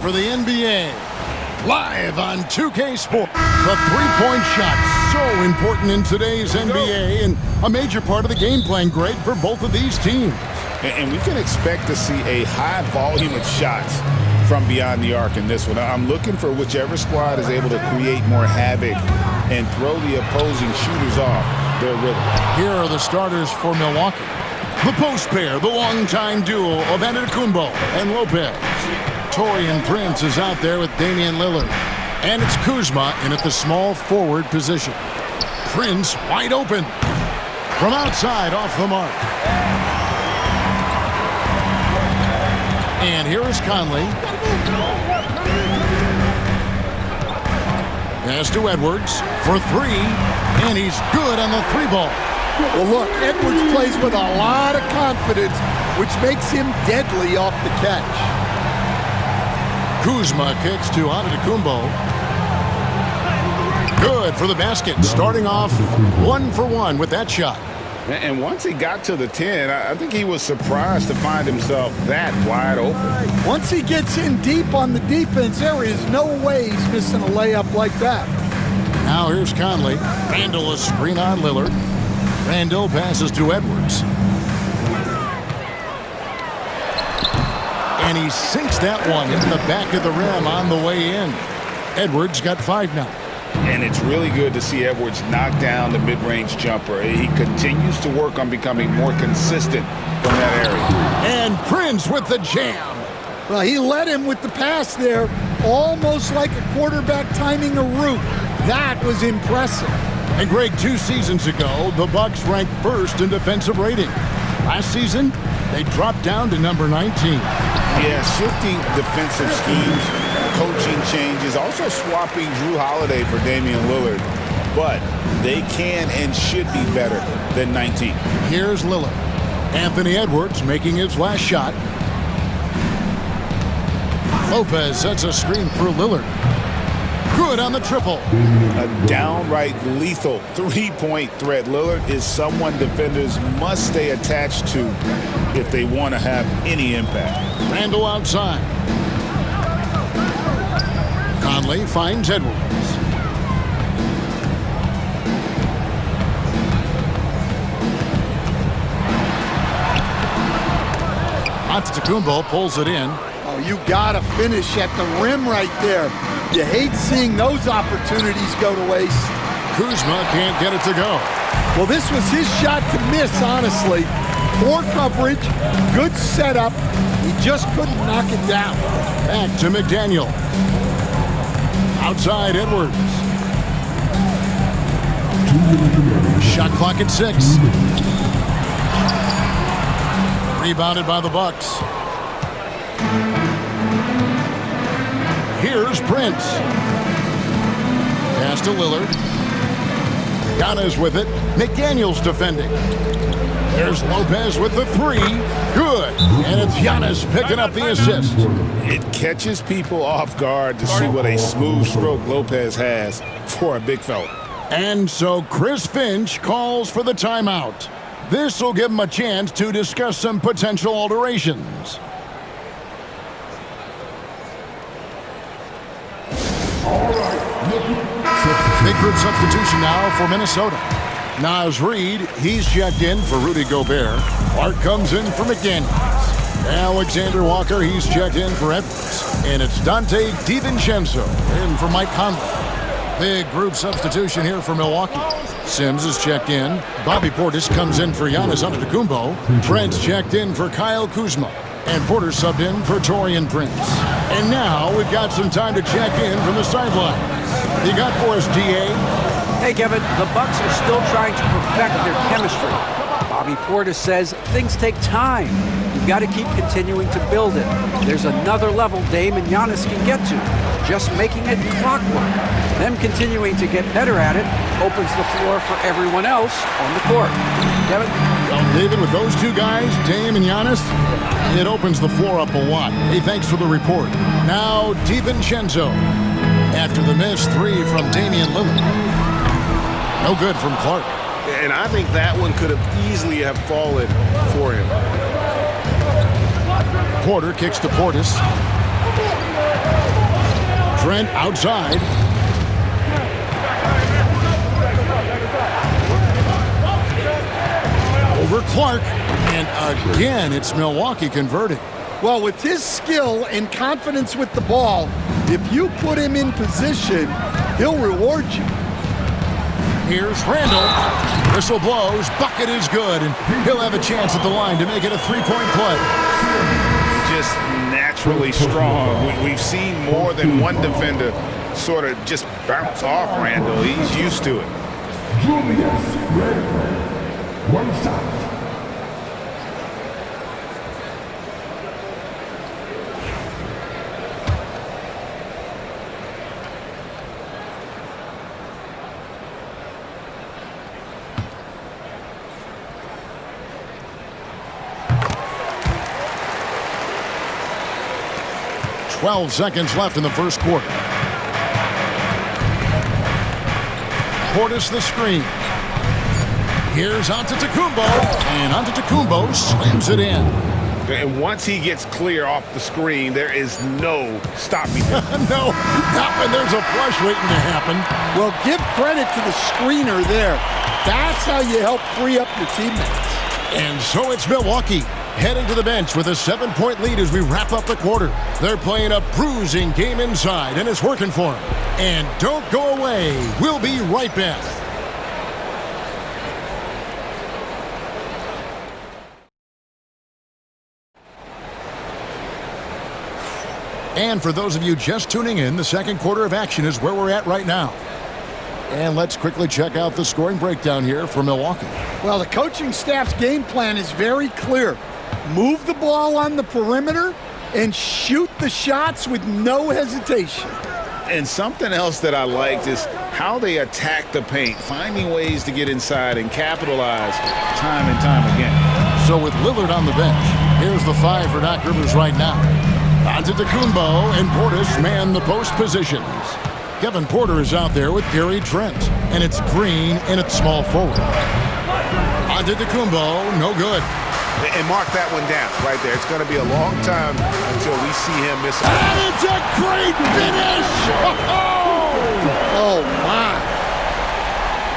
For the NBA, live on 2K Sports. The three-point shot, so important in today's NBA and a major part of the game plan, Greg, for both of these teams. And we can expect to see a high volume of shots from beyond the arc in this one. I'm looking for whichever squad is able to create more havoc and throw the opposing shooters off their rhythm. Here are the starters for Milwaukee. The post pair, the longtime duo of Antetokounmpo and Lopez. Taurean Prince is out there with Damian Lillard. And it's Kuzma in at the small forward position. Prince wide open. From outside off the mark. And here is Conley. Pass to Edwards for three. And he's good on the three ball. Well, look, Edwards plays with a lot of confidence, which makes him deadly off the catch. Kuzma kicks to Antetokounmpo. Good for the basket. Starting off 1 for 1 with that shot. And once he got to the 10, I think he was surprised to find himself that wide open. Once he gets in deep on the defense, there is no way he's missing a layup like that. Now here's Conley. Randall a screen on Lillard. Randall passes to Edwards. And he sinks that one into the back of the rim on the way in. Edwards got 5 now. And it's really good to see Edwards knock down the mid-range jumper. He continues to work on becoming more consistent from that area. And Prince with the jam. Well, he led him with the pass there, almost like a quarterback timing a route. That was impressive. And Greg, 2 seasons ago, the Bucks ranked first in defensive rating. Last season, they dropped down to number 19. Yeah, shifting defensive schemes, coaching changes, also swapping Drew Holiday for Damian Lillard. But they can and should be better than 19. Here's Lillard. Anthony Edwards making his last shot. Lopez sets a screen for Lillard. Good on the triple. A downright lethal three-point threat. Lillard is someone defenders must stay attached to if they want to have any impact. Randall outside. Conley finds Edwards. Antetokounmpo pulls it in. Oh, you gotta finish at the rim right there. You hate seeing those opportunities go to waste. Kuzma can't get it to go. Well, this was his shot to miss, honestly. Poor coverage, good setup. He just couldn't knock it down. Back to McDaniel. Outside Edwards. Shot clock at 6. Rebounded by the Bucks. Here's Prince. Pass to Lillard. Giannis with it. McDaniel's defending. There's Lopez with the 3. Good. And it's Giannis picking up the assist. It catches people off guard to see what a smooth stroke Lopez has for a big fella. And so Chris Finch calls for the timeout. This will give him a chance to discuss some potential alterations. Big group substitution now for Minnesota. Naz Reid, he's checked in for Rudy Gobert. Clark comes in for McDaniels. Alexander Walker, he's checked in for Edwards. And it's Dante DiVincenzo in for Mike Conley. Big group substitution here for Milwaukee. Sims is checked in. Bobby Portis comes in for Giannis Antetokounmpo. Trent's checked in for Kyle Kuzma. And Porter subbed in for Taurean Prince. And now we've got some time to check in from the sidelines. You got for us, DA? Hey, Kevin, the Bucks are still trying to perfect their chemistry. Bobby Portis says things take time. You've got to keep continuing to build it. There's another level Dame and Giannis can get to. Just making it clockwork. Them continuing to get better at it opens the floor for everyone else on the court. Kevin? Well, David, with those two guys, Dame and Giannis, it opens the floor up a lot. Hey, thanks for the report. Now, DiVincenzo. After the missed 3 from Damian Lillard. No good from Clark. And I think that one could have easily have fallen for him. Porter kicks to Portis. Trent outside. Over Clark. And again, it's Milwaukee converting. Well, with his skill and confidence with the ball, if you put him in position, he'll reward you. Here's Randall. Whistle blows. Bucket is good. And he'll have a chance at the line to make it a three-point play. Just naturally strong. We've seen more than one defender sort of just bounce off Randall. He's used to it. Julius Randall. One shot. Twelve seconds left in the first quarter. Portis the screen. Here's Antetokounmpo, and Antetokounmpo slams it in. And once he gets clear off the screen, there is no stopping him. No, not when there's a flush waiting to happen. Well, give credit to the screener there. That's how you help free up your teammates. And so it's Milwaukee heading to the bench with a 7-point lead as we wrap up the quarter. They're playing a bruising game inside, and it's working for them. And don't go away. We'll be right back. And for those of you just tuning in, the second quarter of action is where we're at right now. And let's quickly check out the scoring breakdown here for Milwaukee. Well, the coaching staff's game plan is very clear. Move the ball on the perimeter and shoot the shots with no hesitation. And something else that I liked is how they attack the paint, finding ways to get inside and capitalize time and time again. So with Lillard on the bench, here's the five for Doc Rivers right now. Antetokounmpo and Portis man the post positions. Kevin Porter is out there with Gary Trent, and it's Green in at small forward. Antetokounmpo, no good. And mark that one down right there. It's going to be a long time until we see him miss. And it's a great finish! Oh, my.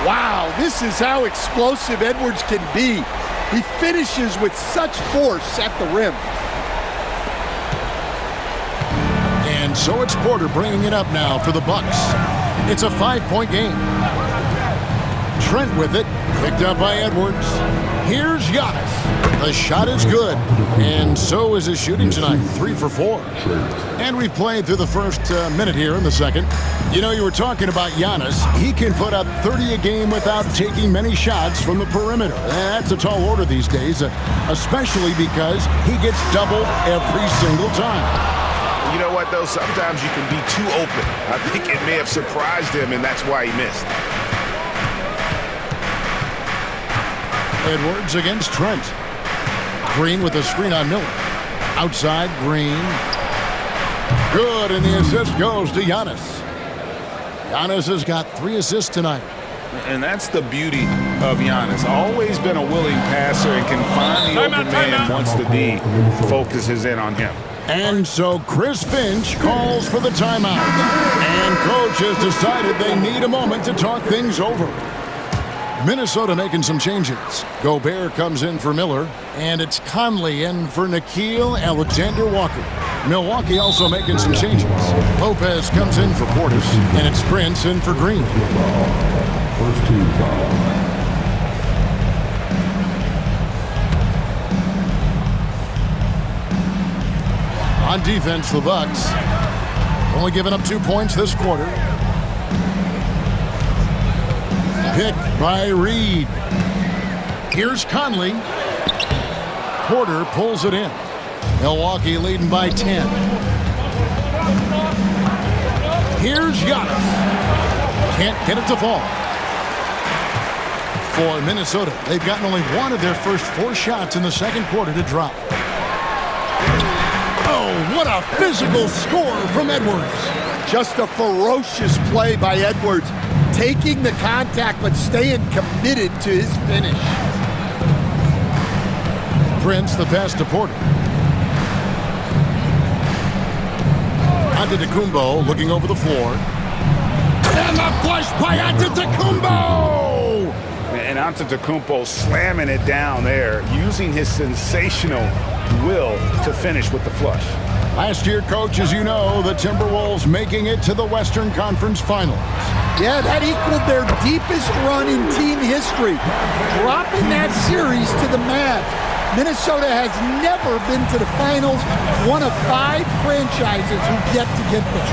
Wow, this is how explosive Edwards can be. He finishes with such force at the rim. And so it's Porter bringing it up now for the Bucks. It's a 5-point game. Trent with it, picked up by Edwards. Here's Giannis. The shot is good, and so is his shooting tonight, 3 for 4. And we've played through the first minute here in the second. You know, you were talking about Giannis. He can put up 30 a game without taking many shots from the perimeter. That's a tall order these days, especially because he gets doubled every single time. You know what, though? Sometimes you can be too open. I think it may have surprised him, and that's why he missed. Edwards against Trent. Green with a screen on Miller. Outside, Green. Good, and the assist goes to Giannis. Giannis has got 3 assists tonight. And that's the beauty of Giannis. Always been a willing passer and can find the open man once the D focuses in on him. And so Chris Finch calls for the timeout. And coach has decided they need a moment to talk things over. Minnesota making some changes. Gobert comes in for Miller, and it's Conley in for Nickeil Alexander-Walker. Milwaukee also making some changes. Lopez comes in for Portis, and it's Prince in for Green. First team foul. On defense, the Bucks only giving up 2 points this quarter. Pick by Reed. Here's Conley. Porter pulls it in. Milwaukee leading by 10. Here's Giannis. Can't get it to fall. For Minnesota, they've gotten only 1 of their first 4 shots in the second quarter to drop. Oh, what a physical score from Edwards. Just a ferocious play by Edwards. Taking the contact, but staying committed to his finish. Prince, the pass to Porter. Antetokounmpo looking over the floor. And the flush by Antetokounmpo! And Antetokounmpo slamming it down there, using his sensational will to finish with the flush. Last year, Coach, as you know, the Timberwolves making it to the Western Conference Finals. Yeah, that equaled their deepest run in team history, dropping that series to the Mavs. Minnesota has never been to the finals, one of 5 franchises who've yet to get there.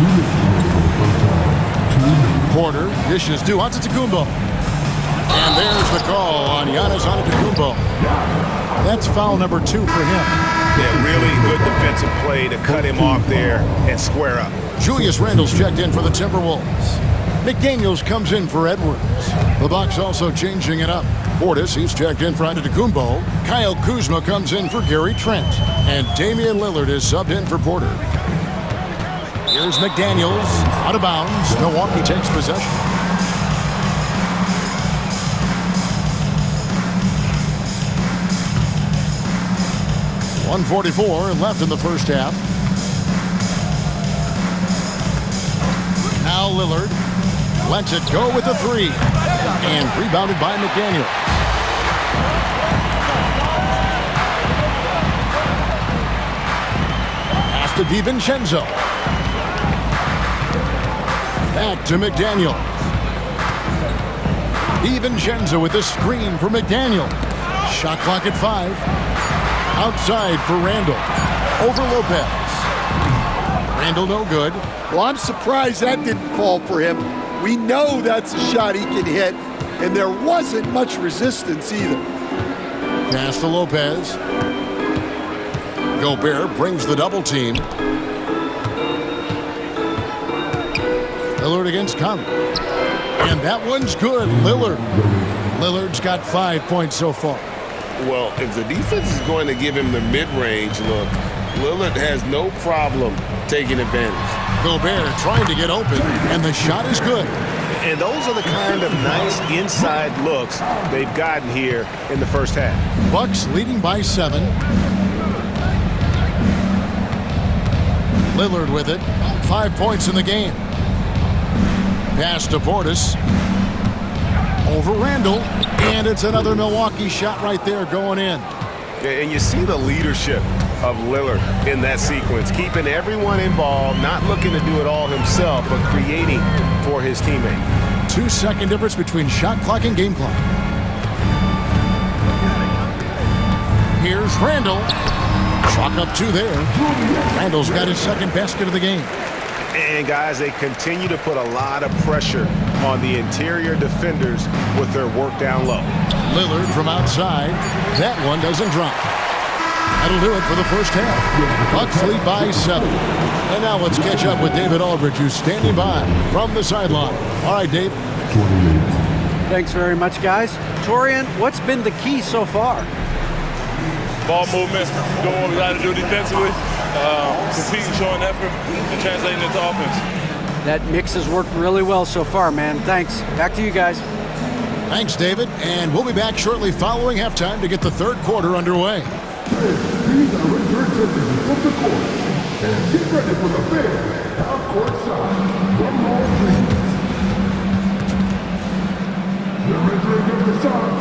Porter dishes to Antetokounmpo. And there's the call on Giannis Antetokounmpo. That's foul number 2 for him. Yeah, really good defensive play to cut him off there and square up. Julius Randle's checked in for the Timberwolves. McDaniels comes in for Edwards. The Bucks also changing it up. Portis, he's checked in for Antetokounmpo. Kyle Kuzma comes in for Gary Trent. And Damian Lillard is subbed in for Porter. Here's McDaniels, out of bounds. Milwaukee takes possession. .144 left in the first half. Now Lillard lets it go with the 3. And rebounded by McDaniels. Pass to DiVincenzo. Back to McDaniels. DiVincenzo with the screen for McDaniels. Shot clock at 5. Outside for Randle. Over Lopez. Randle no good. Well, I'm surprised that didn't fall for him. We know that's a shot he can hit, and there wasn't much resistance either. Pass to Lopez. Gobert brings the double team. Lillard against Conley. And that one's good. Lillard's got 5 points so far. Well, if the defense is going to give him the mid-range look, Lillard has no problem taking advantage. Gobert trying to get open, and the shot is good. And those are the kind of nice inside looks they've gotten here in the first half. Bucks leading by 7. Lillard with it. 5 points in the game. Pass to Portis. Over Randle. And it's another Milwaukee shot right there going in. And you see the leadership of Lillard in that sequence, keeping everyone involved, not looking to do it all himself, but creating for his teammate. 2-second difference between shot clock and game clock. Here's Randle. Chalk up 2 there. Randle's got his second basket of the game. And guys, they continue to put a lot of pressure on the interior defenders with their work down low. Lillard from outside. That one doesn't drop. That'll do it for the first half. Bucks lead by 7. And now let's catch up with David Aldridge, who's standing by from the sideline. All right, Dave. 28. Thanks very much, guys. Torian, what's been the key so far? Ball movement, doing what we got to do defensively, competing, showing effort, and translating into offense. That mix has worked really well so far, man. Thanks. Back to you guys. Thanks, David. And we'll be back shortly following halftime to get the third quarter underway. These are return services from the court. And get ready for the big half-court side. One more please. The rendering of the side.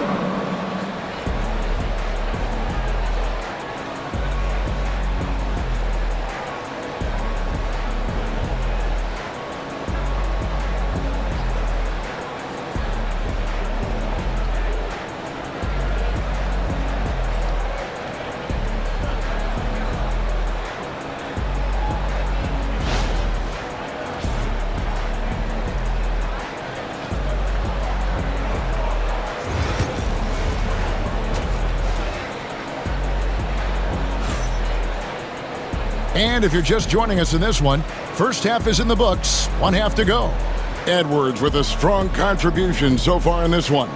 And if you're just joining us in this one, first half is in the books, 1 half to go. Edwards with a strong contribution so far in this one.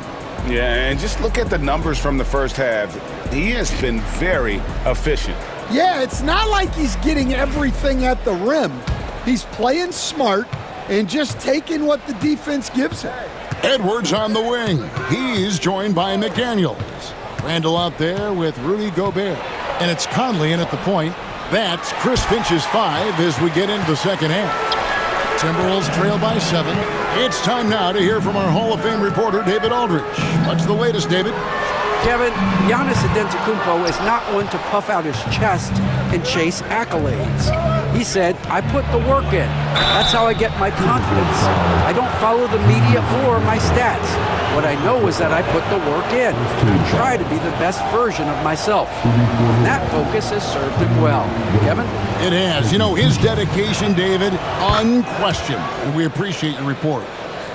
Yeah, and just look at the numbers from the first half. He has been very efficient. Yeah, it's not like he's getting everything at the rim. He's playing smart and just taking what the defense gives him. Edwards on the wing. He's joined by McDaniels. Randle out there with Rudy Gobert. And it's Conley in at the point. That's Chris Finch's 5 as we get into the second half. Timberwolves trail by 7. It's time now to hear from our Hall of Fame reporter, David Aldridge. What's the latest, David? Kevin, Giannis Antetokounmpo is not one to puff out his chest and chase accolades. He said, I put the work in. That's how I get my confidence. I don't follow the media or my stats. What I know is that I put the work in and try to be the best version of myself. And that focus has served him well. Kevin? It has. You know, his dedication, David, unquestioned. And we appreciate your report.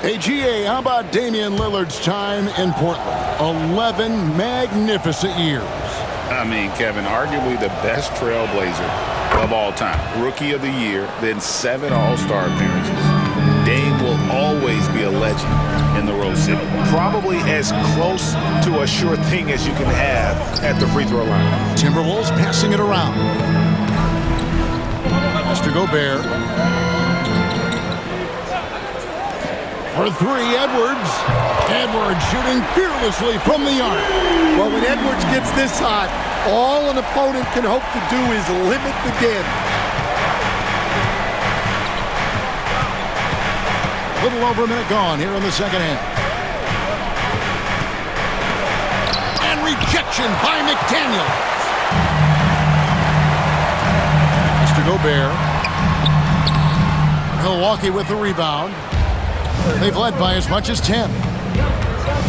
Hey, GA, how about Damian Lillard's time in Portland? 11 magnificent years. I mean, Kevin, arguably the best trailblazer of all time. Rookie of the year, then 7 All-Star appearances. Dame will always be a legend in the Rose City. Probably as close to a sure thing as you can have at the free throw line. Timberwolves passing it around. Mr. Gobert. For 3, Edwards. Edwards shooting fearlessly from the arc. Well, when Edwards gets this hot, all an opponent can hope to do is limit the damage. Little over a minute gone here in the second half. And rejection by McDaniel. Mr. Gobert. Milwaukee with the rebound. They've led by as much as 10.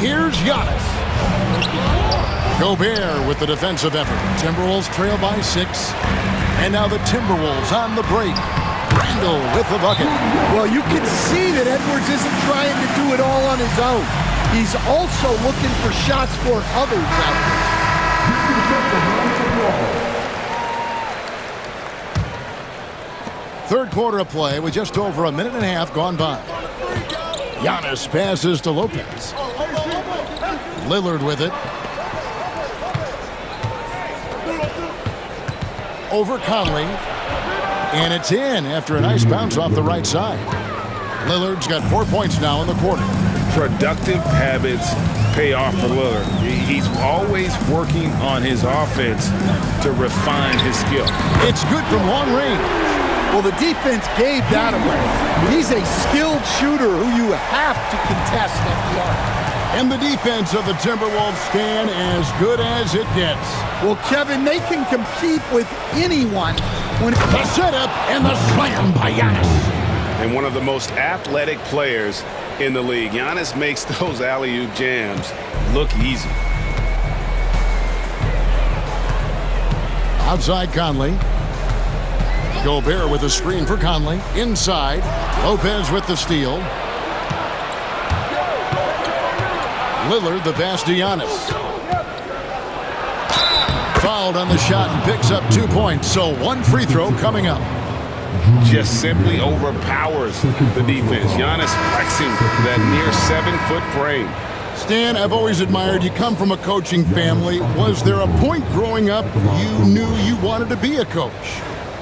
Here's Giannis. Gobert with the defensive effort. Timberwolves trail by 6. And now the Timberwolves on the break. Randall with the bucket. Well, you can see that Edwards isn't trying to do it all on his own. He's also looking for shots for others out there. Third quarter of play with just over a minute and a half gone by. Giannis passes to Lopez. Lillard with it. Over Conley. And it's in after a nice bounce off the right side. Lillard's got 4 points now in the quarter. Productive habits pay off for Lillard. He's always working on his offense to refine his skill. It's good from long range. Well, the defense gave that away. He's a skilled shooter who you have to contest at the arc. And the defense of the Timberwolves stand as good as it gets. Well, Kevin, they can compete with anyone. When the setup and the slam by Giannis. And one of the most athletic players in the league. Giannis makes those alley-oop jams look easy. Outside Conley. Gobert with a screen for Conley. Inside. Lopez with the steal. Lillard the pass to Giannis. Fouled on the shot and picks up 2 points. So 1 free throw coming up. Just simply overpowers the defense. Giannis flexing that near 7-foot frame. Stan, I've always admired you. Come from a coaching family. Was there a point growing up you knew you wanted to be a coach?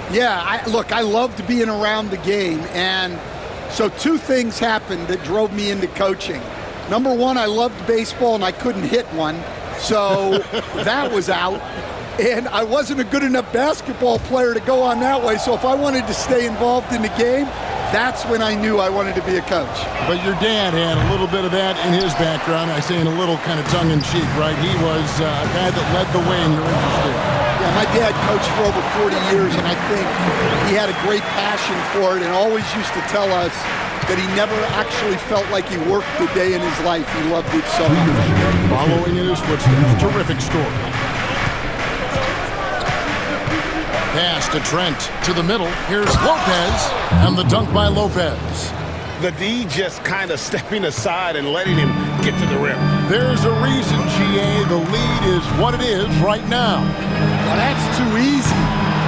Yeah, I loved being around the game. And so 2 things happened that drove me into coaching. Number 1, I loved baseball and I couldn't hit one. So that was out. And I wasn't a good enough basketball player to go on that way. So if I wanted to stay involved in the game, that's when I knew I wanted to be a coach. But your dad had a little bit of that in his background. I say in a little kind of tongue-in-cheek, right? He was a guy that led the way in your industry. Yeah, my dad coached for over 40 years, and I think he had a great passion for it and always used to tell us that he never actually felt like he worked a day in his life. He loved it so much. Following in his footsteps, terrific story. Pass to Trent to the middle. Here's Lopez, and the dunk by Lopez. The D just kind of stepping aside and letting him get to the rim. There's a reason, GA, the lead is what it is right now. Well, that's too easy.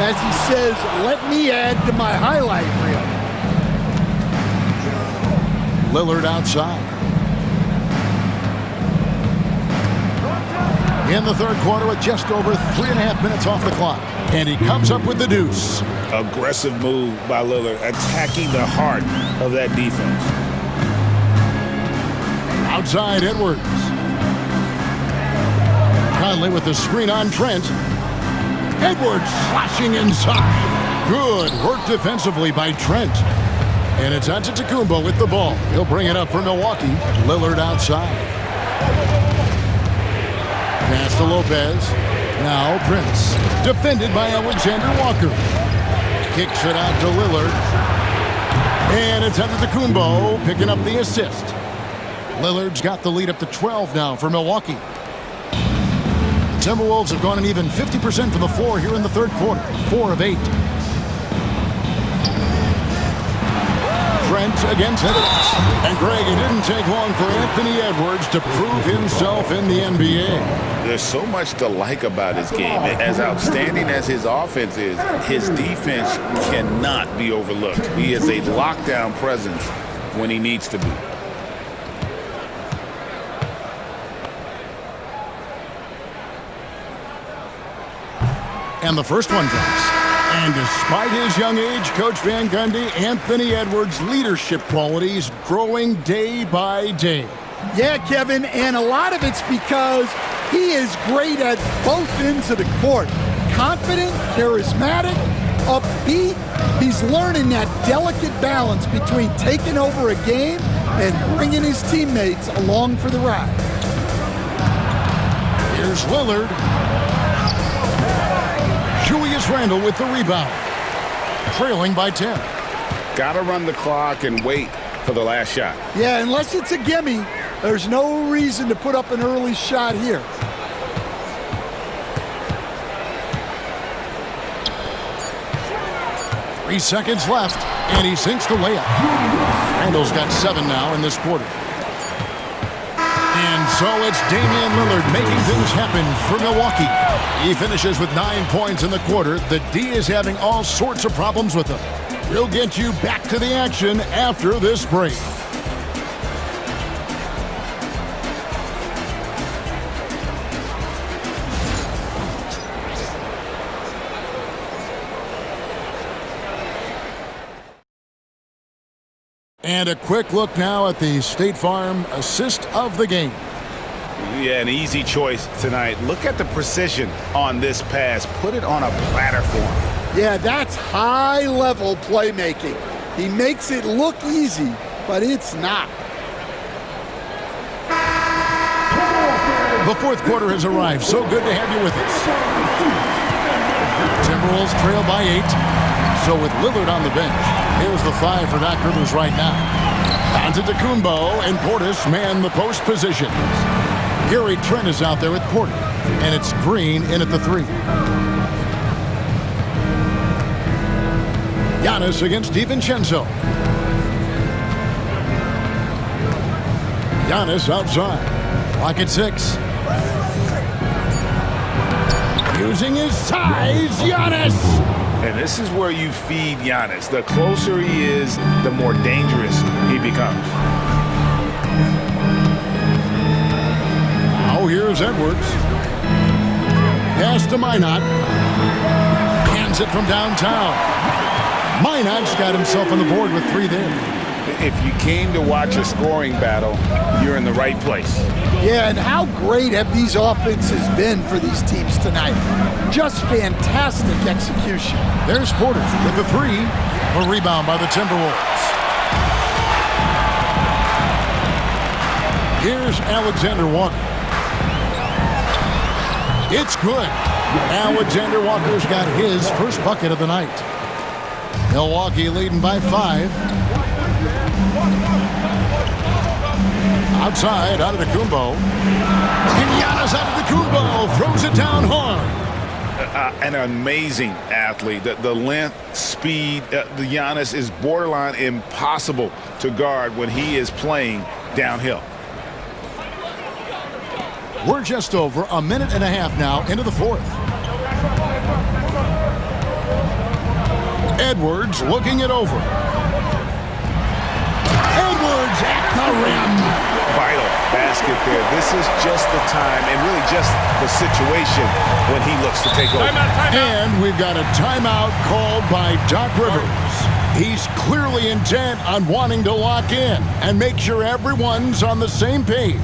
As he says, let me add to my highlight reel. Lillard outside. In the third quarter with just over 3.5 minutes off the clock. And he comes up with the deuce. Aggressive move by Lillard, attacking the heart of that defense. Outside Edwards. Conley with the screen on Trent. Edwards slashing inside. Good work defensively by Trent. And it's Antetokounmpo with the ball. He'll bring it up for Milwaukee. Lillard outside. Pass to Lopez. Now Prince. Defended by Alexander Walker. Kicks it out to Lillard. And it's Antetokounmpo picking up the assist. Lillard's got the lead up to 12 now for Milwaukee. The Timberwolves have gone an even 50% from the floor here in the third quarter. 4 of 8. Trent against Edwards. And Greg, it didn't take long for Anthony Edwards to prove himself in the NBA. There's so much to like about his game. As outstanding as his offense is, his defense cannot be overlooked. He is a lockdown presence when he needs to be. And the first one drops. And despite his young age, Coach Van Gundy, Anthony Edwards' leadership qualities growing day by day. Yeah, Kevin, and a lot of it's because he is great at both ends of the court. Confident, charismatic, upbeat. He's learning that delicate balance between taking over a game and bringing his teammates along for the ride. Here's Lillard. Julius Randle with the rebound. Trailing by 10. Gotta run the clock and wait for the last shot. Yeah, unless it's a gimme, there's no reason to put up an early shot here. Three seconds left, and he sinks the layup. Randle's got 7 now in this quarter. And so it's Damian Lillard making things happen for Milwaukee. He finishes with 9 points in the quarter. The D is having all sorts of problems with him. We'll get you back to the action after this break. And a quick look now at the State Farm assist of the game. Yeah, an easy choice tonight. Look at the precision on this pass. Put it on a platter for him. Yeah, that's high-level playmaking. He makes it look easy, but it's not. The fourth quarter has arrived. So good to have you with us. Timberwolves trail by 8. So with Lillard on the bench, here's the 5 for Doc Rivers right now. Antetokounmpo and Portis man the post positions. Gary Trent is out there with Porter, and it's Green in at the 3. Giannis against DiVincenzo. Giannis outside. Clock at 6. Using his size, Giannis! And this is where you feed Giannis. The closer he is, the more dangerous he becomes. Now here's Edwards. Pass to Minot. Hands it from downtown. Minot's got himself on the board with 3 there. If you came to watch a scoring battle, you're in the right place. Yeah, and how great have these offenses been for these teams tonight? Just fantastic execution. There's Porter with the 3. A rebound by the Timberwolves. Here's Alexander Walker. It's good. Alexander Walker's got his first bucket of the night. Milwaukee leading by 5. Outside, Antetokounmpo. And Giannis Antetokounmpo throws it down hard. An amazing athlete. The length, speed, the Giannis is borderline impossible to guard when he is playing downhill. We're just over a minute and a half now into the 4th. Edwards looking it over. Edwards at the rim. Vital basket there. This is just the time and really just the situation when he looks to take over. And we've got a timeout called by Doc Rivers. He's clearly intent on wanting to lock in and make sure everyone's on the same page.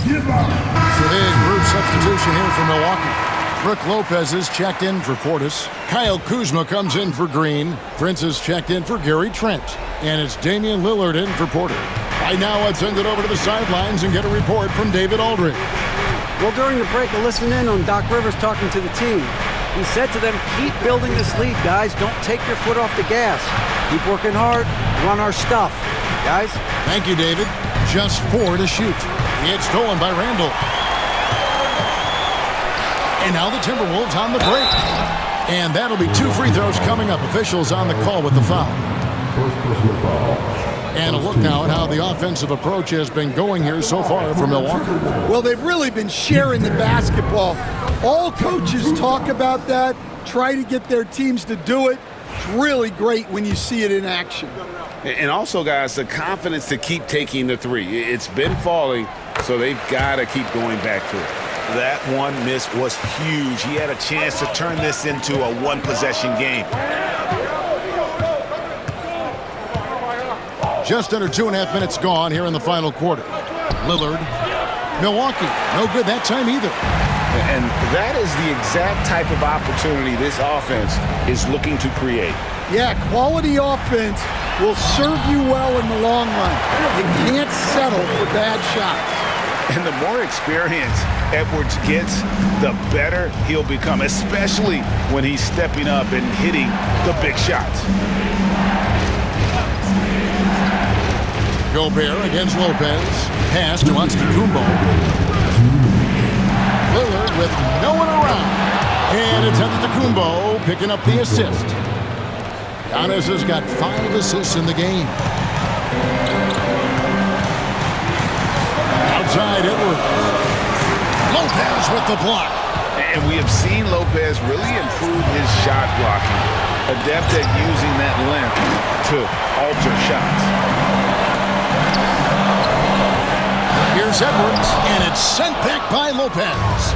So big group substitution here for Milwaukee. Brook Lopez is checked in for Portis. Kyle Kuzma comes in for Green. Prince is checked in for Gary Trent. And it's Damian Lillard in for Porter. Right now, let's send it over to the sidelines and get a report from David Aldridge. Well, during the break, I listened in on Doc Rivers talking to the team. He said to them, keep building this lead, guys. Don't take your foot off the gas. Keep working hard. Run our stuff. Guys? Thank you, David. Just 4 to shoot. It's stolen by Randall. And now the Timberwolves on the break. And that'll be 2 free throws coming up. Officials on the call with the foul. First personal foul. And a look now at how the offensive approach has been going here so far for Milwaukee. Well, they've really been sharing the basketball. All coaches talk about that, try to get their teams to do it. It's really great when you see it in action. And also, guys, the confidence to keep taking the three. It's been falling, so they've got to keep going back to it. That one miss was huge. He had a chance to turn this into a one-possession game. Just under 2.5 minutes gone here in the final quarter. Lillard. Milwaukee, no good that time either. And that is the exact type of opportunity this offense is looking to create. Yeah, quality offense will serve you well in the long run. You can't settle for bad shots. And the more experience Edwards gets, the better he'll become, especially when he's stepping up and hitting the big shots. Gobert against Lopez. Pass to Antetokounmpo. Lillard with no one around. And it's Antetokounmpo picking up the assist. Giannis has got 5 assists in the game. Outside Edwards. Lopez with the block. And we have seen Lopez really improve his shot blocking. Adept at using that length to alter shots. Here's Edwards, and it's sent back by Lopez.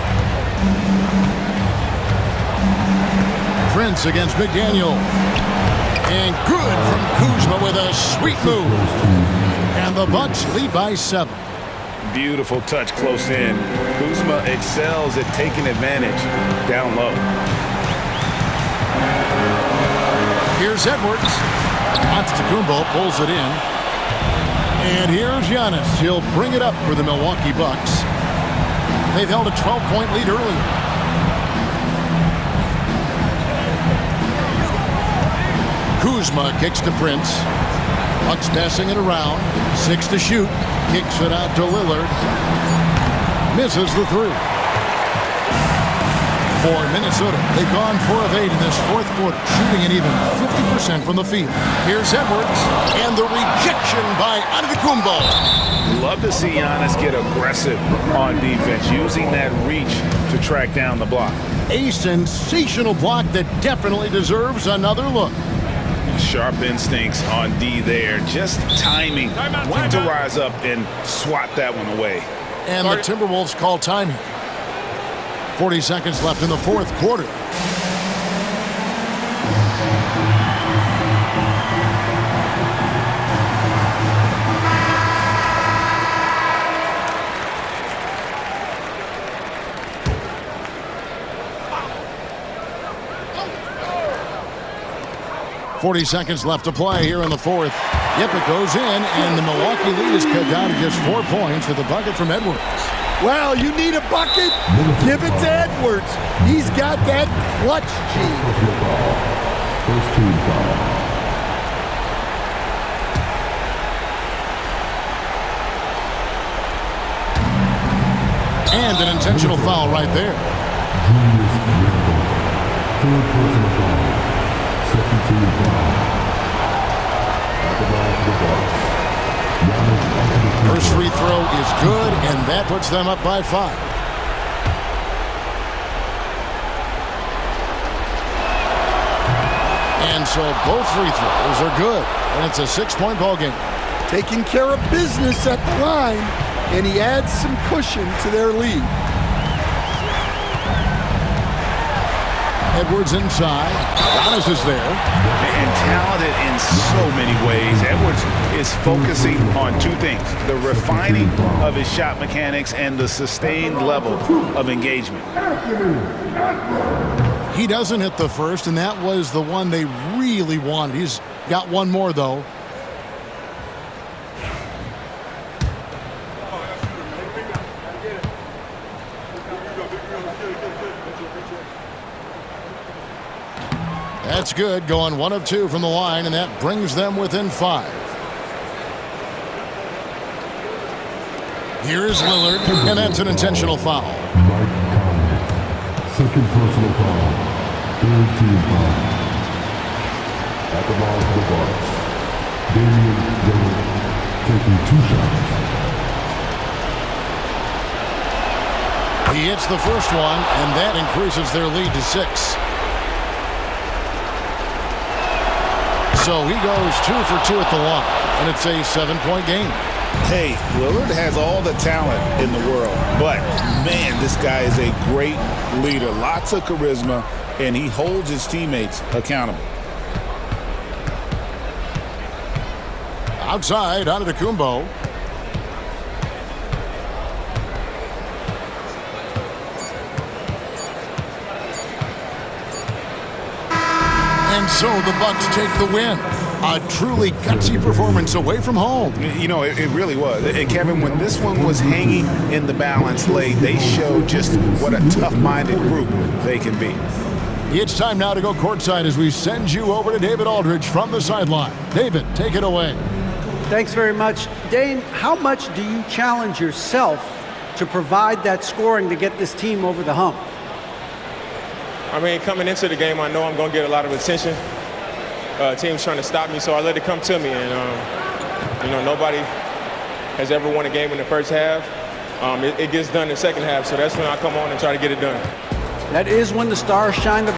Prince against McDaniel. And good from Kuzma with a sweet move. And the Bucks lead by 7. Beautiful touch close in. Kuzma excels at taking advantage down low. Here's Edwards. Antetokounmpo pulls it in. And here's Giannis. He'll bring it up for the Milwaukee Bucks. They've held a 12-point lead earlier. Kuzma kicks to Prince. Bucks passing it around. 6 to shoot. Kicks it out to Lillard. Misses the 3. For Minnesota, they've gone 4 of 8 in this 4th quarter, shooting an even 50% from the field. Here's Edwards, and the rejection by Antetokounmpo. Love to see Giannis get aggressive on defense, using that reach to track down the block. A sensational block that definitely deserves another look. Sharp instincts on D there, just timing when to rise up and swat that one away. And the Timberwolves call time here. 40 seconds left in the 4th quarter. .40 seconds left to play here in the 4th. Yep, it goes in, and the Milwaukee lead is cut down to just 4 points with a bucket from Edwards. Well, you need a bucket? Give it to Edwards. He's got that clutch gene. First team foul. And an intentional foul right there. Julius Randle. Third personal foul. Second team foul. At the line for the Bucks. First free throw is good, and that puts them up by 5. And so both free throws are good, and it's a 6-point ball game. Taking care of business at the line, and he adds some cushion to their lead. Edwards inside. Buenas is there. And talented in so many ways. Edwards is focusing on two things: the refining of his shot mechanics and the sustained level of engagement. He doesn't hit the first, and that was the one they really wanted. He's got one more, though. That's good, going 1 of 2 from the line, and that brings them within 5. Here's Lillard, and that's an intentional foul. Second personal foul. Third team foul. At the line for the Bucks, Lillard taking 2 shots. He hits the first one, and that increases their lead to 6. So he goes 2 for 2 at the line, and it's a 7-point game. Hey, Lillard has all the talent in the world, but man, this guy is a great leader. Lots of charisma, and he holds his teammates accountable. Outside, Antetokounmpo. And so the Bucks take the win. A truly gutsy performance away from home. You know, it really was. And Kevin, when this one was hanging in the balance late, they showed just what a tough-minded group they can be. It's time now to go courtside as we send you over to David Aldridge from the sideline. David, take it away. Thanks very much. Dane, how much do you challenge yourself to provide that scoring to get this team over the hump? I mean, coming into the game, I know I'm going to get a lot of attention. Teams trying to stop me, so I let it come to me. And, you know, nobody has ever won a game in the first half. It gets done in the second half, so that's when I come on and try to get it done. That is when the stars shine the